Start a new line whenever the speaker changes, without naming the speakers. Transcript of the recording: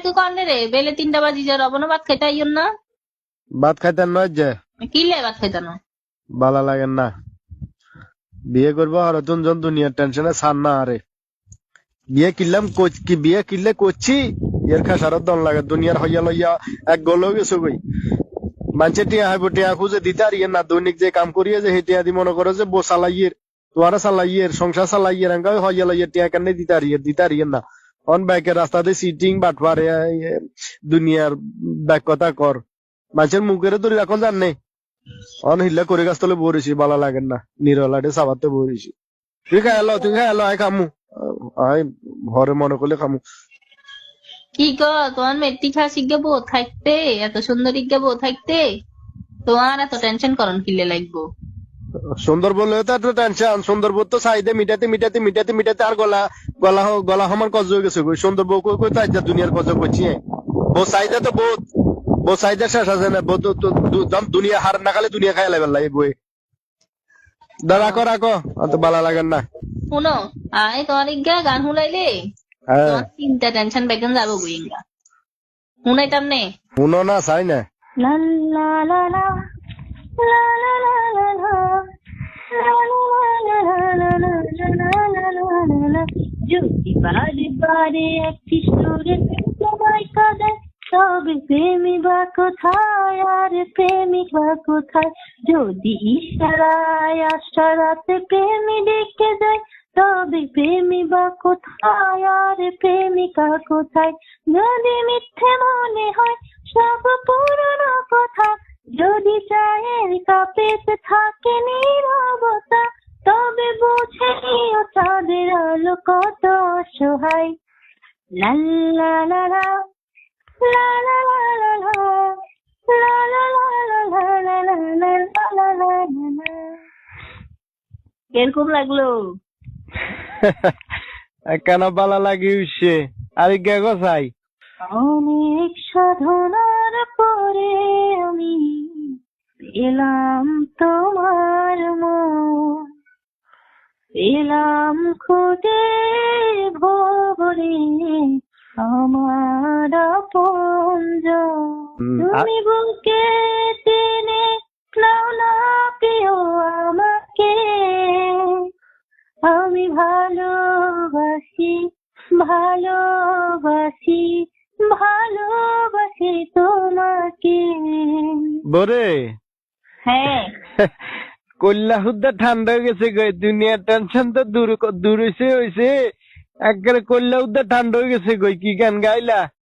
একটু কর্নে রে বেলে 3টা বাজি যা রবনা ভাত খাইতে আইয়ন না
ভাত খাইতেন নয় যে
কি লে ভাত খাইতে না
ভালো লাগেন না বিয়ে করবো আর জন দুনিয়ার টেনশনে ছাড় না আরে বিয়ে কিনলে করছি এর খাসারত দন লাগে দুনিয়ার হইয়া লইয়া এক গলেও গেছো গই মানুষে টিয়া হাইব টিয়া খুঁজে দিতে আর ইয়ে না দৈনিক যে কাম করিয়ে যে সেই টিয়া দি মনে করো যে বো চালাইয়ের তোমারা চালাইয়ের সংসার চালাইয়ের এঙ্গা হইয়া লইয়া টিয়া কেন দিতে আর ইয়ে না অন ব্যাকের রাস্তাতে সিটিং বাটপারে দুনিয়ার ব্যাক কথা কর মানুষের মুখের ধরে এখন জান নেই অন হিল্লা করে গাছ তলে বরিছি ভালো লাগেন না নিরলাটে সাবাতে বরিছি তুই খাই এলো আয় খামু আয় ঘরে মনে করলে খামু
কি গো তোমার মেট্রিক খা শিখে বউ থাকতে এত সুন্দর ইজ্ঞা বউ থাকতে তোমার এত টেনশন করন কিলে লাগবো
সুন্দর বললে তো একটা টেনশন সুন্দর বউ তো চাইদে মিটাতে আর গলা আমার কজ হয়ে গেছে সুন্দর বউ কই তাই দুনিয়ার কজ করছি বউ চাইদে তো বউ চাইদে শেষ আছে না বউ তো দুনিয়া হার না খালে দুনিয়া খাই লাগবে লাগে বই রাখো অত ভালো লাগেন না
শুনো আয় তোমার ইজ্ঞা গান শুনাইলে
হ্যাঁ
তোমার চিন্তা টেনশন বেগন যাবো বুইঙ্গা শুনাইতাম নে
শুনো না চাই না
লা লা লা লা লা লা লা লা লা যদি বারে বারে একটি সুরে তোমায় কাঁদায় তবে প্রেমী বা কোথায় আর প্রেমিক বা কোথায় যদি ইশারায় আশারাতে প্রেমী ডেকে যায় তবে প্রেমী বা কোথায় আর প্রেমিকা কোথায় যদি মিথ্যে মনে হয় সব পুরনো কথা যদি চায়ের কাপেতে থাকে নীরবতা তবে বুঝে নিও চাঁদের আলো কত অসহায় লা লা লা লা লা লা লা লা লা লা লা লা লা লা লা লা লা। কিরকম লাগলো
কেন ভালো লাগে উঠছে আর গে গো চাই
অনেক সাধনার পরে আমি পেলাম তোমার মন পেলাম খুঁজে ভবরে আমার আপনজন তুমি বুকে টেনে নাও না প্রিয় আমাকে আমি ভালোবাসি ভালোবাসি ভালোবাসি তোমাকে
বরে
হ্যাঁ
কল্লা হুদ্দা ঠান্ডা হয়ে গেছে গো দুনিয়ার টেনশন তো দূর হইছে একবারে কল্লা হুদ্দা ঠান্ডা হয়ে গেছে গই কি গান গাইলা